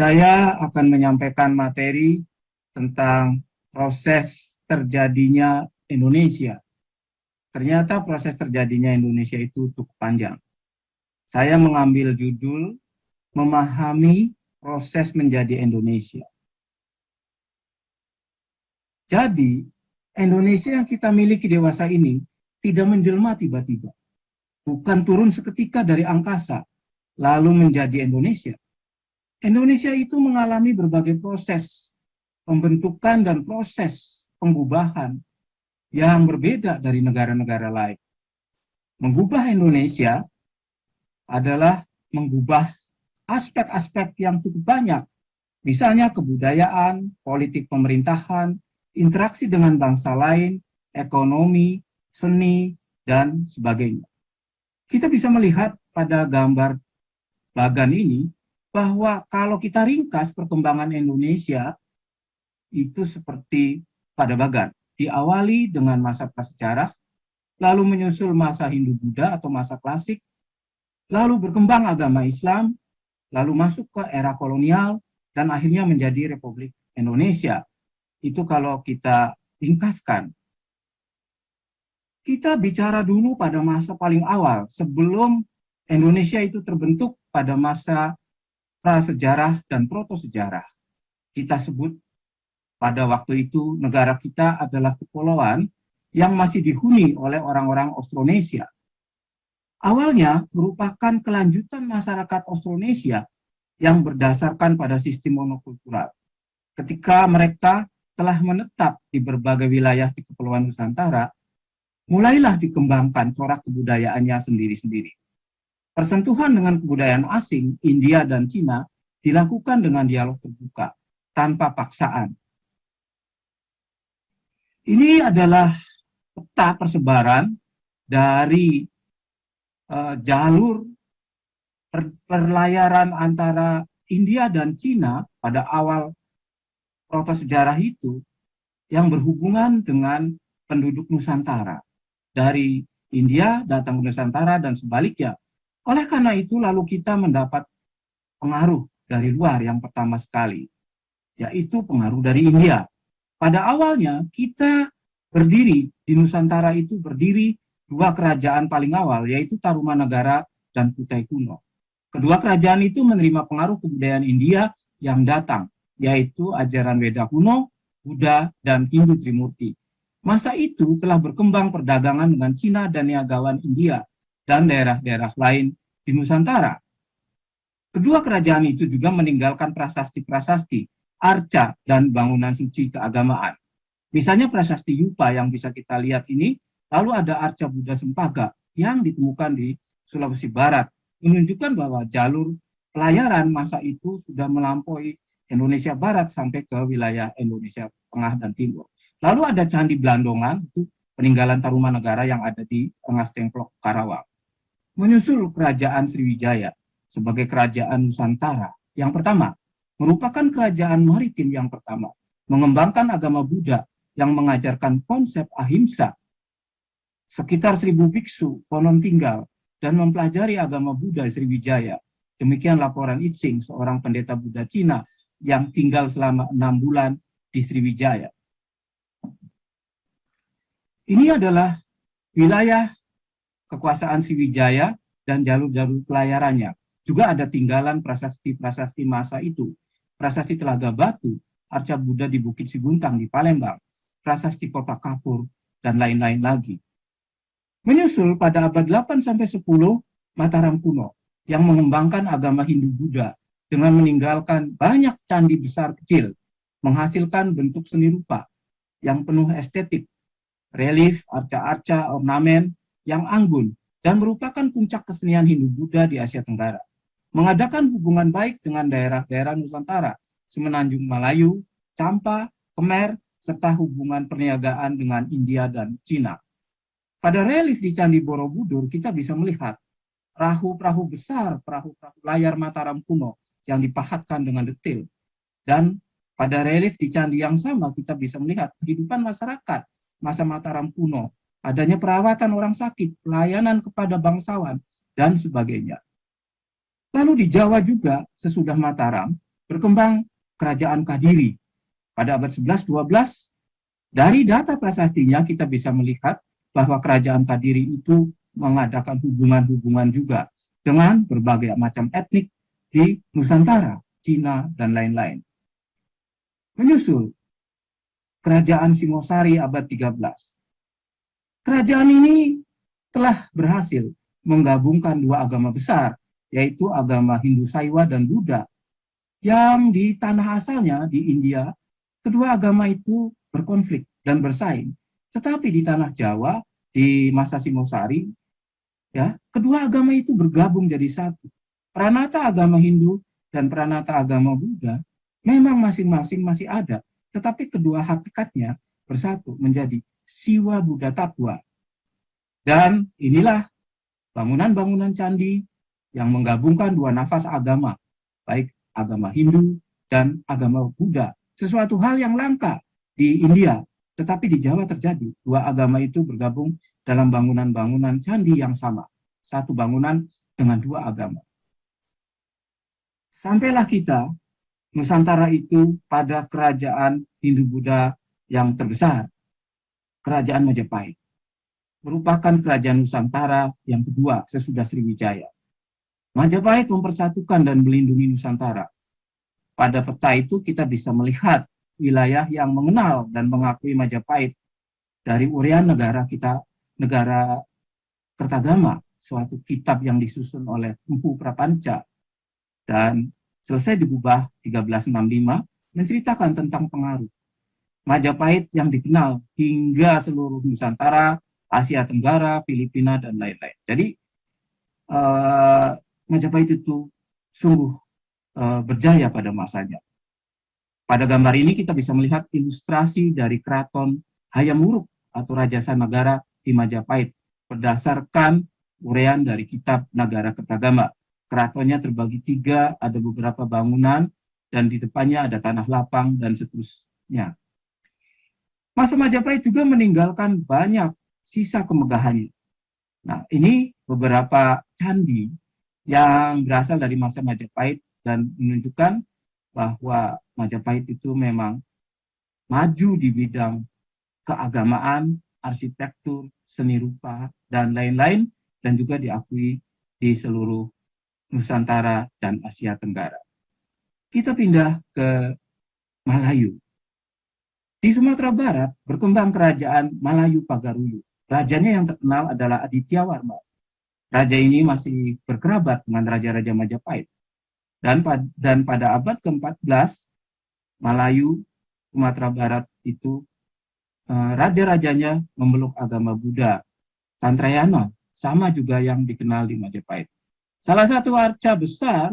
Saya akan menyampaikan materi tentang proses terjadinya Indonesia. Ternyata proses terjadinya Indonesia itu cukup panjang. Saya mengambil judul Memahami Proses Menjadi Indonesia. Jadi, Indonesia yang kita miliki dewasa ini tidak menjelma tiba-tiba. Bukan turun seketika dari angkasa, lalu menjadi Indonesia. Indonesia itu mengalami berbagai proses pembentukan dan proses pengubahan yang berbeda dari negara-negara lain. Mengubah Indonesia adalah mengubah aspek-aspek yang cukup banyak, misalnya kebudayaan, politik pemerintahan, interaksi dengan bangsa lain, ekonomi, seni, dan sebagainya. Kita bisa melihat pada gambar bagan ini bahwa kalau kita ringkas perkembangan Indonesia itu seperti pada bagan. Diawali dengan masa prasejarah, lalu menyusul masa Hindu-Buddha atau masa klasik, lalu berkembang agama Islam, lalu masuk ke era kolonial, dan akhirnya menjadi Republik Indonesia. Itu kalau kita ringkaskan. Kita bicara dulu pada masa paling awal, sebelum Indonesia itu terbentuk pada masa prasejarah dan protosejarah. Kita sebut pada waktu itu negara kita adalah kepulauan yang masih dihuni oleh orang-orang Austronesia. Awalnya merupakan kelanjutan masyarakat Austronesia yang berdasarkan pada sistem monokultural. Ketika mereka telah menetap di berbagai wilayah di Kepulauan Nusantara, mulailah dikembangkan corak kebudayaannya sendiri-sendiri. Persentuhan dengan kebudayaan asing, India dan Cina, dilakukan dengan dialog terbuka, tanpa paksaan. Ini adalah peta persebaran dari jalur perlayaran antara India dan Cina pada awal protosejarah itu yang berhubungan dengan penduduk Nusantara. Dari India datang ke Nusantara dan sebaliknya. Oleh karena itu lalu kita mendapat pengaruh dari luar yang pertama sekali, yaitu pengaruh dari India. Pada awalnya kita berdiri di Nusantara itu berdiri dua kerajaan paling awal, yaitu Tarumanagara dan Kutai Kuno. Kedua kerajaan itu menerima pengaruh kebudayaan India yang datang, yaitu ajaran Weda kuno, Buddha, dan Hindu Trimurti. Masa itu telah berkembang perdagangan dengan Cina dan Niagawan India dan daerah-daerah lain di Nusantara. Kedua kerajaan itu juga meninggalkan prasasti-prasasti, arca, dan bangunan suci keagamaan. Misalnya prasasti Yupa yang bisa kita lihat ini, lalu ada arca Buddha Sempaga yang ditemukan di Sulawesi Barat, menunjukkan bahwa jalur pelayaran masa itu sudah melampaui Indonesia Barat sampai ke wilayah Indonesia Tengah dan Timur. Lalu ada Candi Blandongan, itu peninggalan Tarumanagara yang ada di Rengas Dengklok, Karawang. Menyusul kerajaan Sriwijaya sebagai kerajaan Nusantara yang pertama, merupakan kerajaan maritim yang pertama, mengembangkan agama Buddha yang mengajarkan konsep ahimsa. Sekitar 1.000 biksu konon tinggal dan mempelajari agama Buddha Sriwijaya. Demikian laporan Itsing, seorang pendeta Buddha Cina yang tinggal selama 6 bulan di Sriwijaya. Ini adalah wilayah kekuasaan Sriwijaya dan jalur-jalur pelayarannya. Juga ada tinggalan prasasti-prasasti masa itu. Prasasti Telaga Batu, arca Buddha di Bukit Siguntang di Palembang, prasasti Kota Kapur, dan lain-lain lagi. Menyusul pada abad 8-10 Mataram kuno yang mengembangkan agama Hindu-Buddha dengan meninggalkan banyak candi besar kecil, menghasilkan bentuk seni rupa yang penuh estetik, relief, arca-arca, ornamen yang anggun, dan merupakan puncak kesenian Hindu-Buddha di Asia Tenggara. Mengadakan hubungan baik dengan daerah-daerah Nusantara, Semenanjung Malayu, Champa, Khmer, serta hubungan perniagaan dengan India dan Cina. Pada relief di Candi Borobudur, kita bisa melihat perahu-perahu besar, perahu-perahu layar Mataram kuno yang dipahatkan dengan detail. Dan pada relief di candi yang sama, kita bisa melihat kehidupan masyarakat masa Mataram kuno, adanya perawatan orang sakit, pelayanan kepada bangsawan, dan sebagainya. Lalu di Jawa juga, sesudah Mataram, berkembang kerajaan Kadiri pada abad 11-12. Dari data prasastinya kita bisa melihat bahwa kerajaan Kadiri itu mengadakan hubungan-hubungan juga dengan berbagai macam etnik di Nusantara, Cina, dan lain-lain. Menyusul kerajaan Singosari abad 13. Kerajaan ini telah berhasil menggabungkan dua agama besar, yaitu agama Hindu Saiwa dan Buddha, yang di tanah asalnya di India, kedua agama itu berkonflik dan bersaing. Tetapi di tanah Jawa, di masa Singosari, ya, kedua agama itu bergabung jadi satu. Pranata agama Hindu dan pranata agama Buddha memang masing-masing masih ada, tetapi kedua hakikatnya bersatu menjadi Siwa Buddha Tattwa. Dan inilah bangunan-bangunan candi yang menggabungkan dua nafas agama, baik agama Hindu dan agama Buddha. Sesuatu hal yang langka di India, tetapi di Jawa terjadi. Dua agama itu bergabung dalam bangunan-bangunan candi yang sama. Satu bangunan dengan dua agama. Sampailah kita, Nusantara itu, pada kerajaan Hindu-Buddha yang terbesar, Kerajaan Majapahit. Merupakan kerajaan Nusantara yang kedua sesudah Sriwijaya. Majapahit mempersatukan dan melindungi Nusantara. Pada peta itu kita bisa melihat wilayah yang mengenal dan mengakui Majapahit dari Urian negara kita, negara Kertagama, suatu kitab yang disusun oleh Empu Prapanca dan selesai diubah 1365, menceritakan tentang pengaruh Majapahit yang dikenal hingga seluruh Nusantara, Asia Tenggara, Filipina, dan lain-lain. Jadi Majapahit itu sungguh berjaya pada masanya. Pada gambar ini kita bisa melihat ilustrasi dari keraton Hayam Wuruk atau Raja Sanagara di Majapahit berdasarkan uraian dari kitab Nagara Kertagama. Keratonnya terbagi 3, ada beberapa bangunan, dan di depannya ada tanah lapang, dan seterusnya. Masa Majapahit juga meninggalkan banyak sisa kemegahannya. Nah, ini beberapa candi yang berasal dari masa Majapahit dan menunjukkan bahwa Majapahit itu memang maju di bidang keagamaan, arsitektur, seni rupa, dan lain-lain, dan juga diakui di seluruh Nusantara dan Asia Tenggara. Kita pindah ke Malayu. Di Sumatera Barat berkembang kerajaan Malayu Pagaruyu. Rajanya yang terkenal adalah Aditya Warma. Raja ini masih berkerabat dengan raja-raja Majapahit. Dan pada abad ke-14, Malayu, Sumatera Barat itu raja-rajanya memeluk agama Buddha. Tantrayana, sama juga yang dikenal di Majapahit. Salah satu arca besar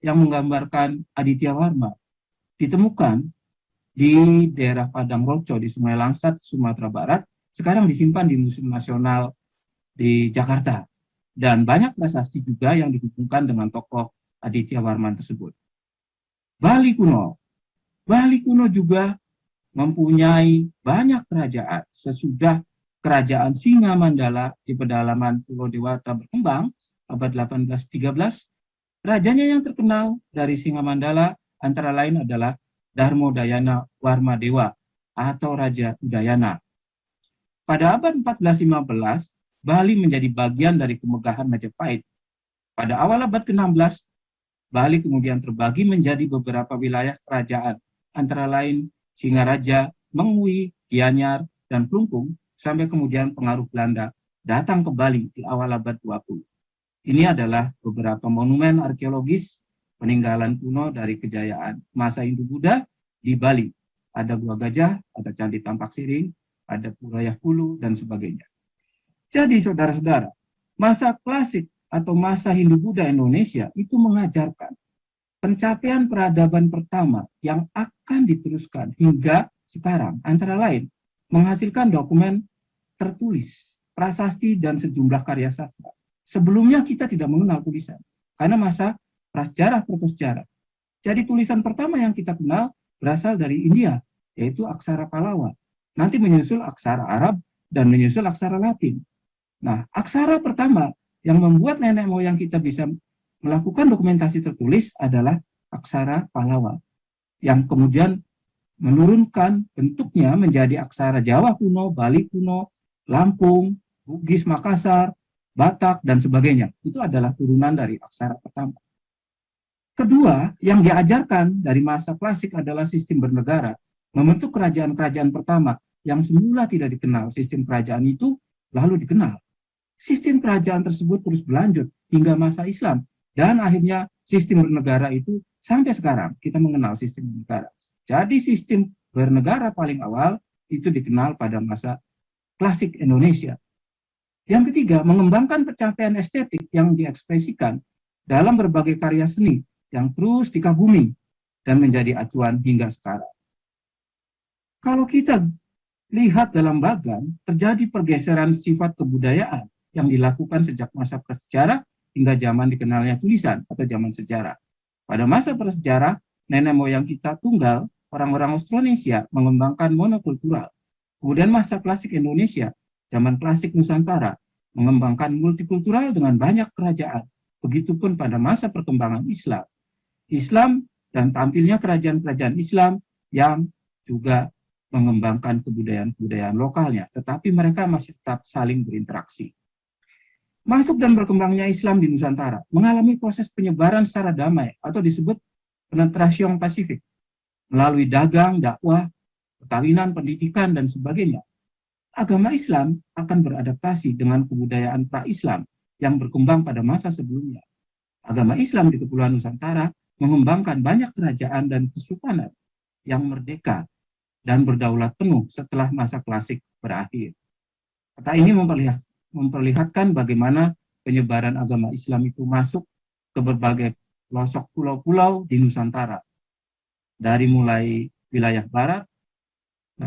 yang menggambarkan Aditya Warma ditemukan di daerah Padang Roco di Sungai Langsat, Sumatera Barat, sekarang disimpan di Museum Nasional di Jakarta. Dan banyak prasasti juga yang dihubungkan dengan tokoh Aditya Warman tersebut. Bali kuno. Bali kuno juga mempunyai banyak kerajaan. Sesudah kerajaan Singamandala di pedalaman Pulau Dewata berkembang, abad 18-13, rajanya yang terkenal dari Singamandala antara lain adalah Darmodayana Warmadewa atau Raja Udayana. Pada abad 14-15, Bali menjadi bagian dari kemegahan Majapahit. Pada awal abad ke-16, Bali kemudian terbagi menjadi beberapa wilayah kerajaan, antara lain Singaraja, Mengwi, Gianyar, dan Plungkung, sampai kemudian pengaruh Belanda datang ke Bali di awal abad 20. Ini adalah beberapa monumen arkeologis peninggalan kuno dari kejayaan masa Hindu-Buddha di Bali. Ada Gua Gajah, ada Candi Tampak Siring, ada Pura Yahkulu, dan sebagainya. Jadi saudara-saudara, masa klasik atau masa Hindu-Buddha Indonesia itu mengajarkan pencapaian peradaban pertama yang akan diteruskan hingga sekarang, antara lain menghasilkan dokumen tertulis, prasasti, dan sejumlah karya sastra. Sebelumnya kita tidak mengenal tulisan, karena masa prasejarah protosejarah. Jadi tulisan pertama yang kita kenal berasal dari India, yaitu aksara Palawa. Nanti menyusul aksara Arab dan menyusul aksara Latin. Nah, aksara pertama yang membuat nenek moyang kita bisa melakukan dokumentasi tertulis adalah aksara Pahlawa, yang kemudian menurunkan bentuknya menjadi aksara Jawa kuno, Bali kuno, Lampung, Bugis, Makassar, Batak, dan sebagainya. Itu adalah turunan dari aksara pertama. Kedua, yang diajarkan dari masa klasik adalah sistem bernegara, membentuk kerajaan-kerajaan pertama yang semula tidak dikenal. Sistem kerajaan itu lalu dikenal. Sistem kerajaan tersebut terus berlanjut hingga masa Islam, dan akhirnya sistem bernegara itu sampai sekarang kita mengenal sistem bernegara. Jadi sistem bernegara paling awal itu dikenal pada masa klasik Indonesia. Yang ketiga, mengembangkan pencapaian estetik yang diekspresikan dalam berbagai karya seni yang terus dikagumi dan menjadi acuan hingga sekarang. Kalau kita lihat dalam Bagan, terjadi pergeseran sifat kebudayaan yang dilakukan sejak masa prasejarah hingga zaman dikenalnya tulisan atau zaman sejarah. Pada masa prasejarah, nenek moyang kita tunggal, orang-orang Austronesia mengembangkan monokultural. Kemudian masa klasik Indonesia, zaman klasik Nusantara, mengembangkan multikultural dengan banyak kerajaan. Begitupun pada masa perkembangan Islam. Islam dan tampilnya kerajaan-kerajaan Islam yang juga mengembangkan kebudayaan-kebudayaan lokalnya, tetapi mereka masih tetap saling berinteraksi. Masuk dan berkembangnya Islam di Nusantara mengalami proses penyebaran secara damai atau disebut penetrasi Pasifik melalui dagang, dakwah, perkawinan, pendidikan, dan sebagainya. Agama Islam akan beradaptasi dengan kebudayaan pra-Islam yang berkembang pada masa sebelumnya. Agama Islam di Kepulauan Nusantara mengembangkan banyak kerajaan dan kesultanan yang merdeka dan berdaulat penuh setelah masa klasik berakhir. Kata ini memperlihatkan bagaimana penyebaran agama Islam itu masuk ke berbagai pelosok pulau-pulau di Nusantara. Dari mulai wilayah barat,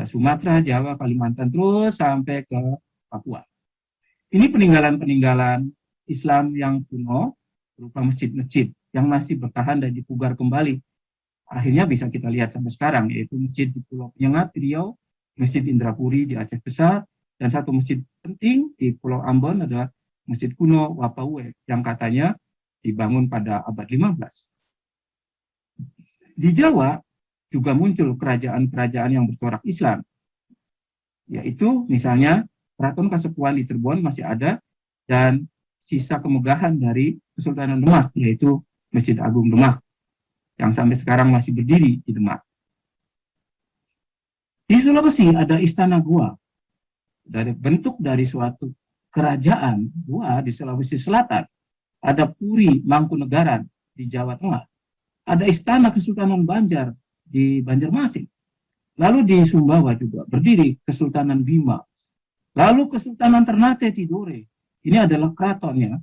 Sumatera, Jawa, Kalimantan, terus sampai ke Papua. Ini peninggalan-peninggalan Islam yang kuno, berupa masjid-masjid yang masih bertahan dan dipugar kembali. Akhirnya bisa kita lihat sampai sekarang, yaitu masjid di Pulau Penyengat, di Riau, Masjid Indrapuri di Aceh Besar, dan satu masjid penting di Pulau Ambon adalah Masjid Kuno Wapauwe, yang katanya dibangun pada abad 15. Di Jawa juga muncul kerajaan-kerajaan yang bercorak Islam, yaitu misalnya Keraton Kasepuhan di Cirebon masih ada, dan sisa kemegahan dari Kesultanan Demak, yaitu Masjid Agung Demak, yang sampai sekarang masih berdiri di Demak. Di Sulawesi ada Istana Goa, bentuk dari suatu kerajaan Goa di Sulawesi Selatan. Ada Puri Mangkunegaran di Jawa Tengah. Ada Istana Kesultanan Banjar di Banjarmasin. Lalu di Sumbawa juga berdiri Kesultanan Bima. Lalu Kesultanan Ternate Tidore. Ini adalah keratonnya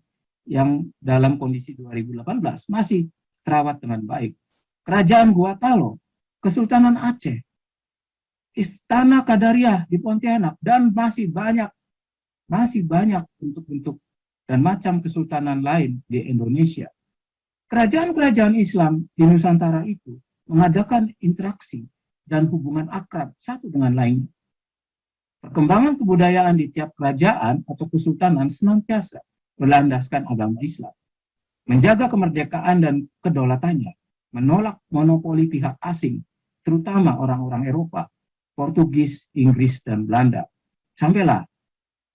yang dalam kondisi 2018 masih terawat dengan baik. Kerajaan Gua Talo, Kesultanan Aceh, Istana Kadariah di Pontianak, dan masih banyak bentuk-bentuk dan macam kesultanan lain di Indonesia. Kerajaan-kerajaan Islam di Nusantara itu mengadakan interaksi dan hubungan akrab satu dengan lainnya. Perkembangan kebudayaan di tiap kerajaan atau kesultanan senantiasa berlandaskan agama Islam. Menjaga kemerdekaan dan kedaulatannya, menolak monopoli pihak asing, terutama orang-orang Eropa, Portugis, Inggris, dan Belanda. Sampailah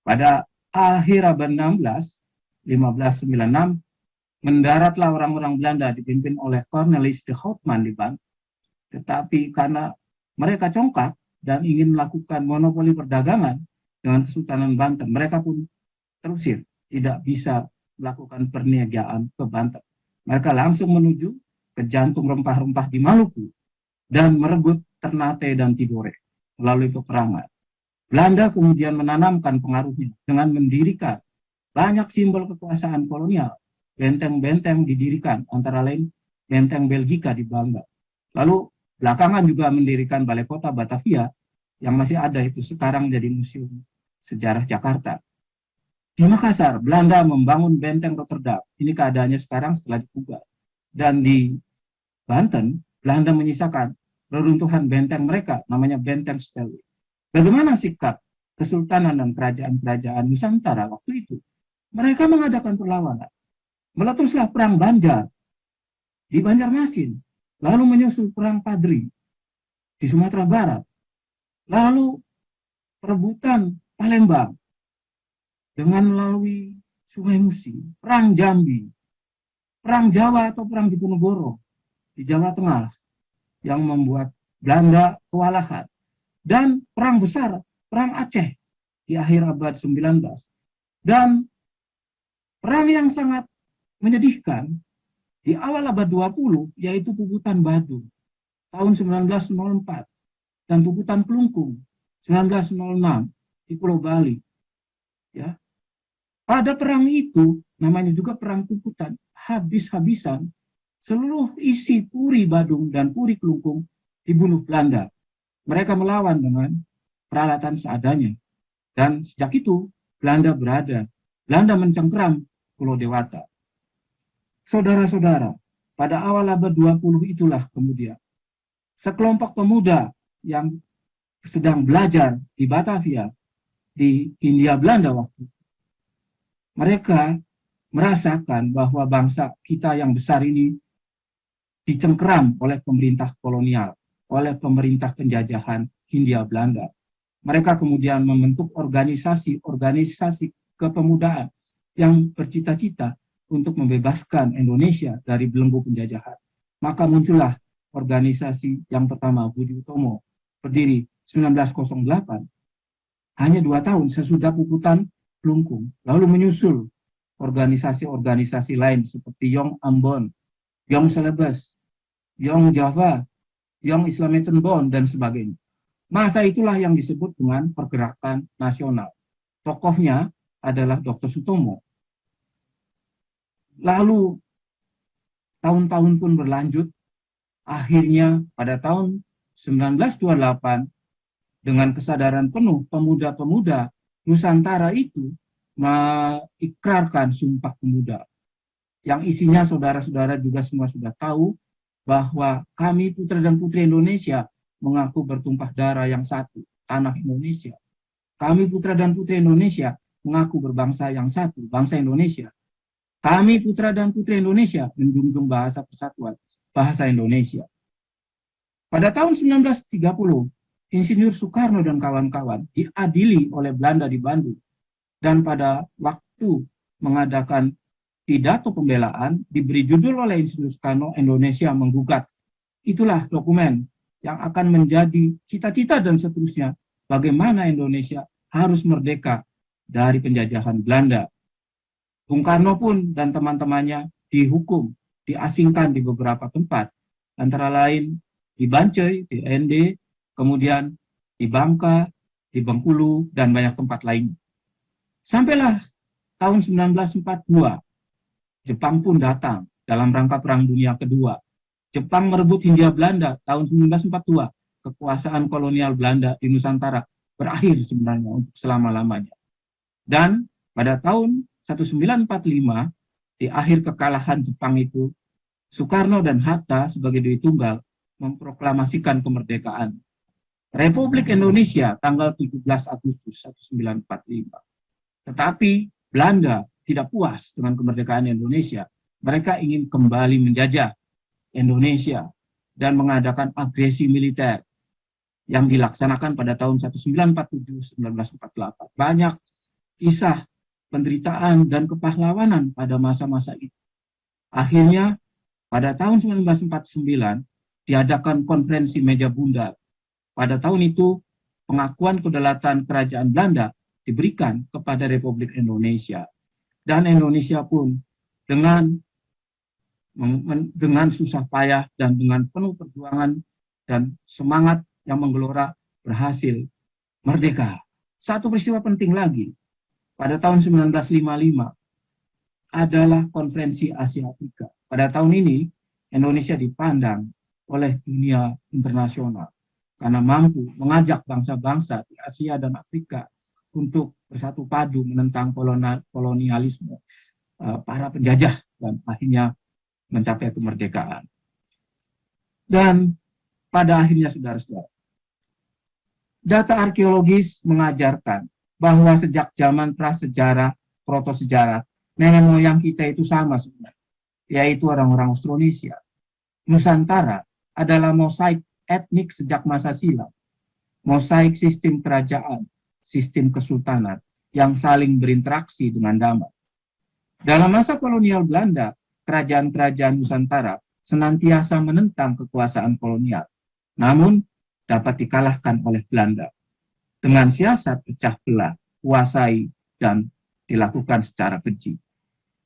pada akhir abad 16, 1596, mendaratlah orang-orang Belanda dipimpin oleh Cornelis de Houtman di Banten. Tetapi karena mereka congkak dan ingin melakukan monopoli perdagangan dengan Kesultanan Banten, mereka pun terusir, tidak bisa melakukan perniagaan ke Banten. Mereka langsung menuju ke jantung rempah-rempah di Maluku dan merebut Ternate dan Tidore melalui peperangan. Belanda kemudian menanamkan pengaruhnya dengan mendirikan banyak simbol kekuasaan kolonial. Benteng-benteng didirikan, antara lain Benteng Belgika di Bangka. Lalu belakangan juga mendirikan Balai Kota Batavia yang masih ada, itu sekarang jadi Museum Sejarah Jakarta. Di Makassar, Belanda membangun Benteng Rotterdam. Ini keadaannya sekarang setelah dipugar. Dan di Banten, Belanda menyisakan reruntuhan benteng mereka, namanya Benteng Spelwe. Bagaimana sikap kesultanan dan kerajaan-kerajaan Nusantara waktu itu? Mereka mengadakan perlawanan. Meletuslah Perang Banjar di Banjarmasin. lalu menyusul perang Padri di Sumatera Barat, lalu perebutan Palembang dengan melalui Sungai Musi, perang Jambi, perang Jawa atau perang Diponegoro di Jawa Tengah yang membuat Belanda kewalahan, dan perang besar, perang Aceh di akhir abad 19, dan perang yang sangat menyedihkan di awal abad 20, yaitu Puputan Badung tahun 1904 dan Puputan Kelungkung 1906 di Pulau Bali. Ya. Pada perang itu, namanya juga perang Puputan, habis-habisan seluruh isi Puri Badung dan Puri Kelungkung dibunuh Belanda. Mereka melawan dengan peralatan seadanya. Dan sejak itu, Belanda mencengkeram Pulau Dewata. Saudara-saudara, pada awal abad 20 itulah kemudian sekelompok pemuda yang sedang belajar di Batavia, di Hindia Belanda waktu itu, mereka merasakan bahwa bangsa kita yang besar ini dicengkeram oleh pemerintah kolonial, oleh pemerintah penjajahan Hindia Belanda. Mereka kemudian membentuk organisasi kepemudaan yang bercita-cita untuk membebaskan Indonesia dari belenggu penjajahan. Maka muncullah organisasi yang pertama, Budi Utomo, berdiri 1908, hanya 2 tahun sesudah Puputan Kelungkung. Lalu menyusul organisasi-organisasi lain seperti Young Ambon, Young Celebes, Young Java, Young Islamatan Bond, dan sebagainya. Masa itulah yang disebut dengan pergerakan nasional. Tokohnya adalah Dr. Sutomo. Lalu tahun-tahun pun berlanjut. Akhirnya pada tahun 1928, dengan kesadaran penuh, pemuda-pemuda Nusantara itu mengikrarkan Sumpah Pemuda. Yang isinya saudara-saudara juga semua sudah tahu bahwa kami putra dan putri Indonesia mengaku bertumpah darah yang satu, tanah Indonesia. Kami putra dan putri Indonesia mengaku berbangsa yang satu, bangsa Indonesia. Kami putra dan putri Indonesia menjunjung bahasa persatuan, bahasa Indonesia. Pada tahun 1930, Insinyur Soekarno dan kawan-kawan diadili oleh Belanda di Bandung. Dan pada waktu mengadakan pidato pembelaan, diberi judul oleh Insinyur Soekarno, Indonesia Menggugat. Itulah dokumen yang akan menjadi cita-cita dan seterusnya bagaimana Indonesia harus merdeka dari penjajahan Belanda. Bung Karno pun dan teman-temannya dihukum, diasingkan di beberapa tempat, antara lain di Bancai, di ND, kemudian di Bangka, di Bengkulu, dan banyak tempat lain. Sampailah tahun 1942, Jepang pun datang dalam rangka Perang Dunia Kedua. Jepang merebut Hindia Belanda tahun 1942. Kekuasaan kolonial Belanda di Nusantara berakhir sebenarnya untuk selama-lamanya. Dan pada tahun 1945, di akhir kekalahan Jepang itu, Soekarno dan Hatta sebagai Dewi Tunggal memproklamasikan kemerdekaan Republik Indonesia tanggal 17 Agustus 1945. Tetapi Belanda tidak puas dengan kemerdekaan Indonesia. Mereka ingin kembali menjajah Indonesia dan mengadakan agresi militer yang dilaksanakan pada tahun 1947-1948. Banyak kisah penderitaan dan kepahlawanan pada masa-masa itu. Akhirnya pada tahun 1949 diadakan konferensi meja bundar. Pada tahun itu pengakuan kedaulatan kerajaan Belanda diberikan kepada Republik Indonesia. Dan Indonesia pun dengan susah payah dan dengan penuh perjuangan dan semangat yang menggelora berhasil merdeka. Satu peristiwa penting lagi, pada tahun 1955 adalah konferensi Asia Afrika. Pada tahun ini Indonesia dipandang oleh dunia internasional karena mampu mengajak bangsa-bangsa di Asia dan Afrika untuk bersatu padu menentang kolonialisme para penjajah dan akhirnya mencapai kemerdekaan. Dan pada akhirnya saudara-saudara, data arkeologis mengajarkan bahwa sejak zaman prasejarah, protosejarah, nenek moyang kita itu sama sebenarnya, yaitu orang-orang Austronesia. Nusantara adalah mosaik etnik sejak masa silam, mosaik sistem kerajaan, sistem kesultanan yang saling berinteraksi dengan damai. Dalam masa kolonial Belanda, kerajaan-kerajaan Nusantara senantiasa menentang kekuasaan kolonial, namun dapat dikalahkan oleh Belanda dengan siasat pecah belah, kuasai, dan dilakukan secara keji.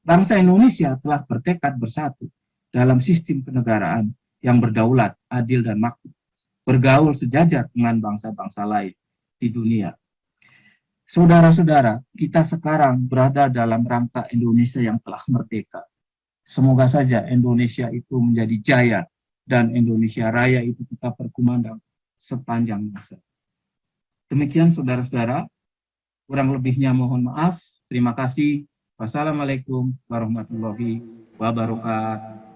Bangsa Indonesia telah bertekad bersatu dalam sistem kenegaraan yang berdaulat, adil, dan makmur, bergaul sejajar dengan bangsa-bangsa lain di dunia. Saudara-saudara, kita sekarang berada dalam rangka Indonesia yang telah merdeka. Semoga saja Indonesia itu menjadi jaya dan Indonesia Raya itu tetap berkumandang sepanjang masa. Demikian saudara-saudara, kurang lebihnya mohon maaf. Terima kasih. Wassalamualaikum warahmatullahi wabarakatuh.